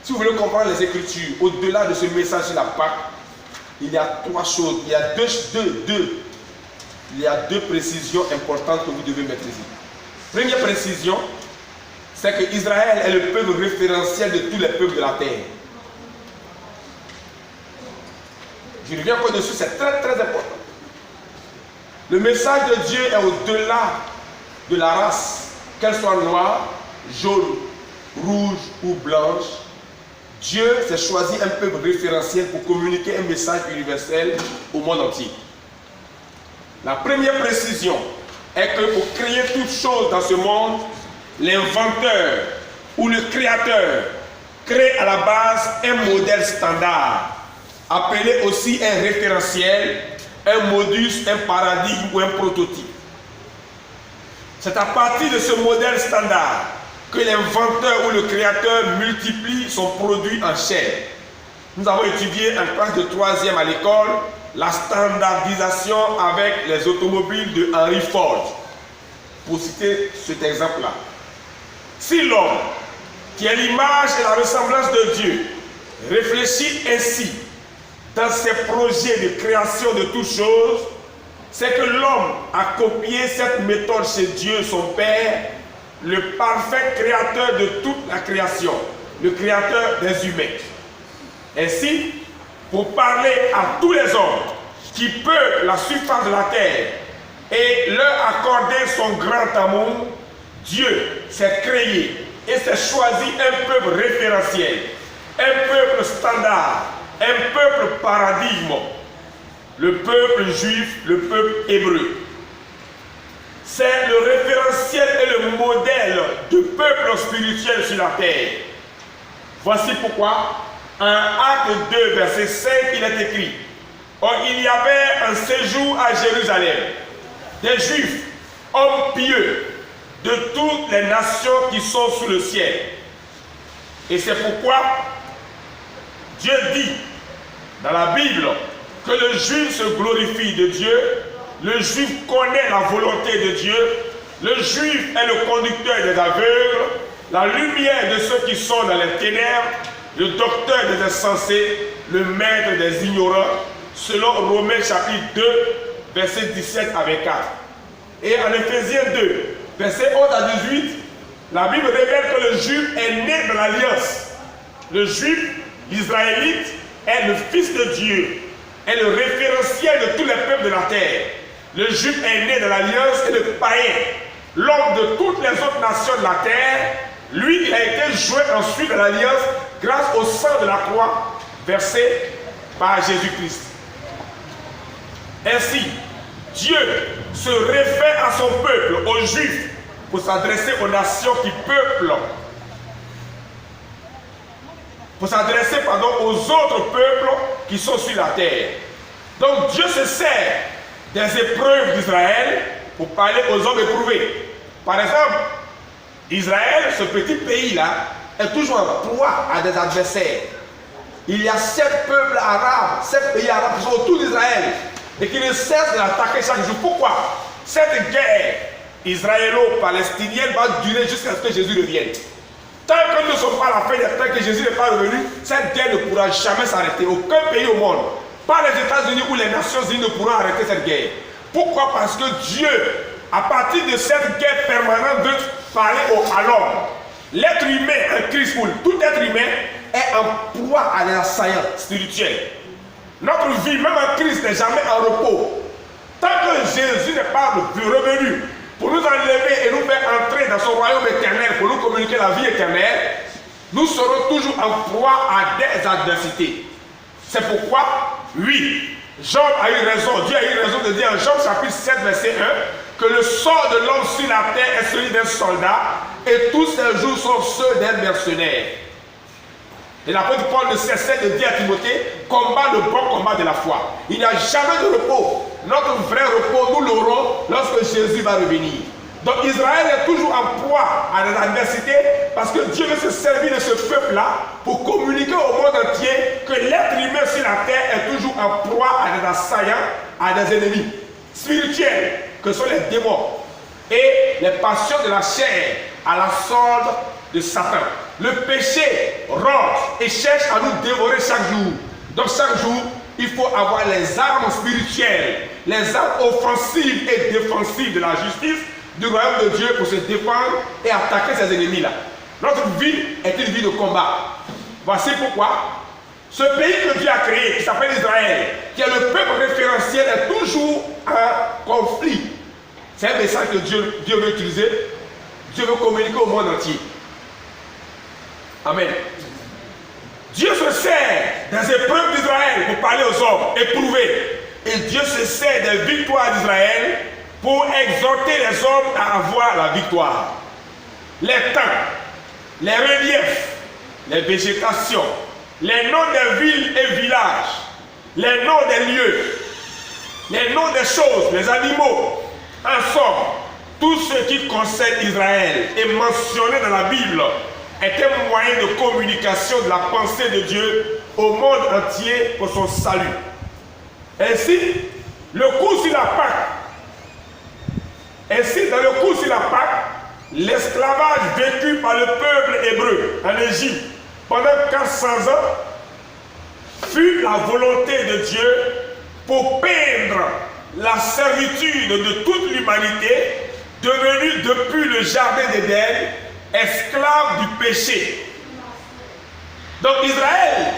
Si vous voulez comprendre les Écritures, au-delà de ce message sur la Pâque, il y a trois choses, il y a deux précisions importantes que vous devez maîtriser. Première précision, c'est que Israël est le peuple référentiel de tous les peuples de la terre. Je reviens encore dessus, c'est très très important. Le message de Dieu est au-delà de la race, qu'elle soit noire, jaune, rouge ou blanche. Dieu s'est choisi un peuple référentiel pour communiquer un message universel au monde entier. La première précision est que pour créer toute chose dans ce monde, l'inventeur ou le créateur crée à la base un modèle standard, appelé aussi un référentiel, un modus, un paradigme ou un prototype. C'est à partir de ce modèle standard que l'inventeur ou le créateur multiplie son produit en chaîne. Nous avons étudié en classe de 3e à l'école la standardisation avec les automobiles de Henry Ford, pour citer cet exemple-là. Si l'homme, qui est l'image et la ressemblance de Dieu, réfléchit ainsi dans ses projets de création de toutes choses, c'est que l'homme a copié cette méthode chez Dieu, son Père, le parfait créateur de toute la création, le créateur des humains. Ainsi, pour parler à tous les hommes qui peuplent la surface de la terre et leur accorder son grand amour, Dieu s'est créé et s'est choisi un peuple référentiel, un peuple standard, un peuple paradigme, le peuple juif, le peuple hébreu. C'est le référentiel et le modèle de peuple spirituel sur la terre. Voici pourquoi, en Acte 2, verset 5, il est écrit: Or, il y avait un séjour à Jérusalem des Juifs, hommes pieux, de toutes les nations qui sont sous le ciel. Et c'est pourquoi Dieu dit dans la Bible que le Juif se glorifie de Dieu, le Juif connaît la volonté de Dieu, le Juif est le conducteur des aveugles, la lumière de ceux qui sont dans les ténèbres, le docteur des insensés, le maître des ignorants, selon Romains chapitre 2, versets 17 à 24. Et en Éphésiens 2, versets 11 à 18, la Bible révèle que le Juif est né de l'alliance. Le Juif, l'Israélite, est le Fils de Dieu, est le référentiel de tous les peuples de la terre. Le Juif est né de l'alliance et le païen, l'homme de toutes les autres nations de la terre, lui, il a été joint ensuite de l'alliance grâce au sang de la croix versé par Jésus-Christ. Ainsi, Dieu se réfère à son peuple, aux Juifs, pour s'adresser aux nations qui peuplent, pour s'adresser aux autres peuples qui sont sur la terre. Donc Dieu se sert des épreuves d'Israël pour parler aux hommes éprouvés. Par exemple, Israël, ce petit pays-là, est toujours en proie à des adversaires. Il y a 7 peuples arabes, 7 pays arabes qui sont autour d'Israël et qui ne cessent de l'attaquer chaque jour. Pourquoi? Cette guerre israélo-palestinienne va durer jusqu'à ce que Jésus revienne. Tant que nous ne sommes pas à la fin des temps, que Jésus n'est pas revenu, cette guerre ne pourra jamais s'arrêter. Aucun pays au monde, pas les États-Unis ou les Nations Unies, ne pourront arrêter cette guerre. Pourquoi? Parce que Dieu, à partir de cette guerre permanente, veut parler à l'homme. L'être humain en Christ, tout être humain, est en proie à des assaillants spirituels. Notre vie, même en Christ, n'est jamais en repos. Tant que Jésus n'est pas revenu pour nous enlever et nous faire entrer dans son royaume éternel, pour nous communiquer la vie éternelle, nous serons toujours en proie à des adversités. C'est pourquoi, oui, Job a eu raison, Dieu a eu raison de dire en Job chapitre 7, verset 1, que le sort de l'homme sur la terre est celui d'un soldat, et tous ses jours sont ceux d'un mercenaire. Et l'apôtre Paul ne cessait de dire à Timothée: combat le bon combat de la foi. Il n'y a jamais de repos. Notre vrai repos, nous l'aurons lorsque Jésus va revenir. Donc Israël est toujours en proie à des adversités parce que Dieu veut se servir de ce peuple-là pour communiquer au monde entier que l'être humain sur la terre est toujours en proie à des assaillants, à des ennemis spirituels, que sont les démons et les passions de la chair à la solde de Satan. Le péché rentre et cherche à nous dévorer chaque jour. Donc chaque jour, il faut avoir les armes spirituelles, les armes offensives et défensives de la justice du royaume de Dieu pour se défendre et attaquer ses ennemis-là. Notre vie est une vie de combat. Voici pourquoi ce pays que Dieu a créé, qui s'appelle Israël, qui est le peuple référentiel, est toujours en conflit. C'est un message que Dieu veut utiliser. Dieu veut communiquer au monde entier. Amen. Dieu se sert des épreuves d'Israël pour parler aux hommes, éprouver. Et Dieu se sert des victoires d'Israël pour exhorter les hommes à avoir la victoire. Les temps, les reliefs, les végétations, les noms des villes et villages, les noms des lieux, les noms des choses, les animaux, en somme, tout ce qui concerne Israël est mentionné dans la Bible est un moyen de communication de la pensée de Dieu au monde entier pour son salut. Ainsi, le coup sur la Pâque, dans le coup sur la Pâque, l'esclavage vécu par le peuple hébreu en Égypte pendant 400 ans fut la volonté de Dieu pour peindre la servitude de toute l'humanité devenue depuis le jardin d'Éden esclave du péché. Donc Israël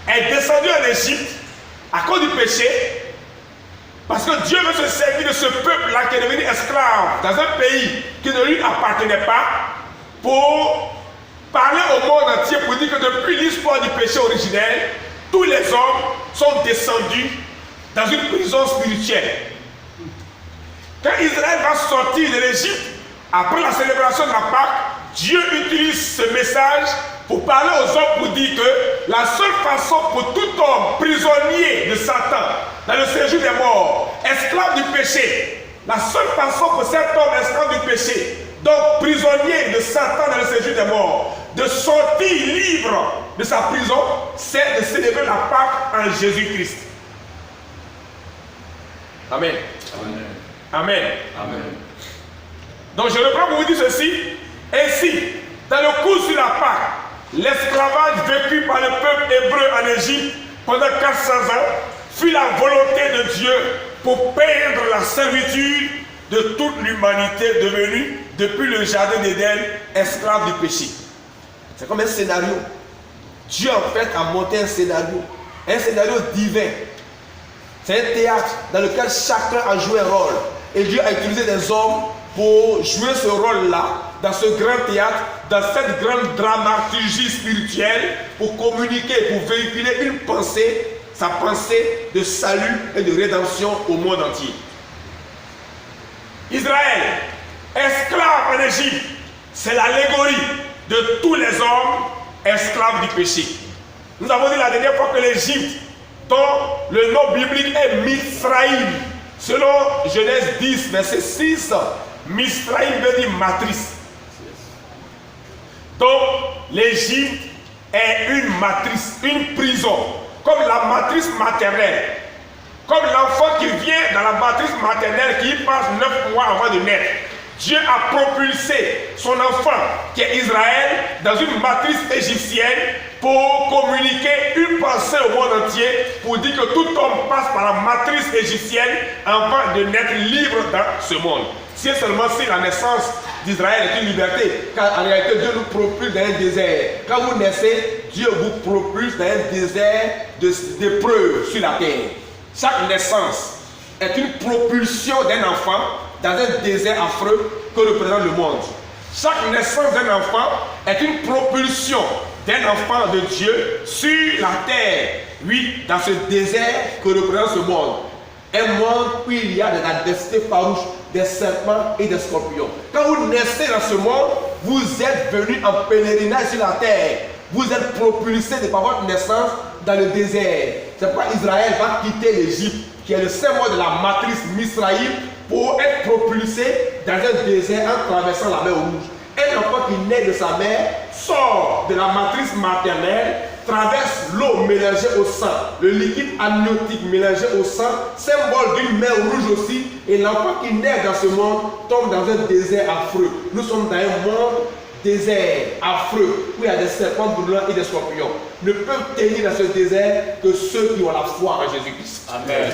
est descendu en Égypte à cause du péché, parce que Dieu veut se servir de ce peuple-là qui est devenu esclave dans un pays qui ne lui appartenait pas, pour parler au monde entier, pour dire que depuis l'histoire du péché originel, tous les hommes sont descendus dans une prison spirituelle. Quand Israël va sortir de l'Égypte, après la célébration de la Pâque, Dieu utilise ce message pour parler aux hommes, pour dire que la seule façon pour tout homme prisonnier de Satan dans le séjour des morts, esclave du péché, la seule façon pour cet homme esclave du péché, donc prisonnier de Satan dans le séjour des morts, de sortir libre de sa prison, c'est de célébrer la Pâque en Jésus-Christ. Amen. Amen. Amen. Amen. Donc je reprends pour vous dire ceci. Ainsi, dans le cours sur la Pâque, l'esclavage vécu par le peuple hébreu en Égypte pendant 400 ans fut la volonté de Dieu pour peindre la servitude de toute l'humanité devenue, depuis le jardin d'Éden, esclave du péché. C'est comme un scénario. Dieu en fait a monté un scénario divin. C'est un théâtre dans lequel chacun a joué un rôle. Et Dieu a utilisé des hommes pour jouer ce rôle-là, dans ce grand théâtre, dans cette grande dramaturgie spirituelle, pour communiquer, pour véhiculer une pensée, sa pensée de salut et de rédemption au monde entier. Israël, esclave en Égypte, c'est l'allégorie de tous les hommes esclaves du péché. Nous avons dit la dernière fois que l'Égypte, dont le nom biblique est Misraïm, selon Genèse 10, verset 6, Misraïm veut dire matrice. Donc l'Égypte est une matrice, une prison, comme la matrice maternelle. Comme l'enfant qui vient dans la matrice maternelle, qui passe 9 mois avant de naître. Dieu a propulsé son enfant, qui est Israël, dans une matrice égyptienne pour communiquer une pensée au monde entier, pour dire que tout homme passe par la matrice égyptienne avant de naître libre dans ce monde. Si seulement si la naissance d'Israël est une liberté, car en réalité Dieu nous propulse dans un désert. Quand vous naissez, Dieu vous propulse dans un désert d'épreuves sur la terre. Chaque naissance est une propulsion d'un enfant dans un désert affreux que représente le monde. Chaque naissance d'un enfant est une propulsion d'un enfant de Dieu sur la terre, oui, dans ce désert que représente ce monde. Un monde où il y a des adversités farouches, des serpents et des scorpions. Quand vous naissez dans ce monde, vous êtes venu en pèlerinage sur la terre. Vous êtes propulsé de par votre naissance dans le désert. C'est pourquoi Israël va quitter l'Égypte, qui est le symbole de la matrice Misraïm, pour être propulsé dans un désert en traversant la mer Rouge. Un enfant qui naît de sa mère sort de la matrice maternelle, traverse l'eau mélangée au sang, le liquide amniotique mélangé au sang, symbole d'une mer rouge aussi, et l'enfant qui naît dans ce monde tombe dans un désert affreux. Nous sommes dans un monde désert affreux où il y a des serpents brûlants et des scorpions ne peuvent tenir dans ce désert que ceux qui ont la foi en Jésus-Christ. Amen.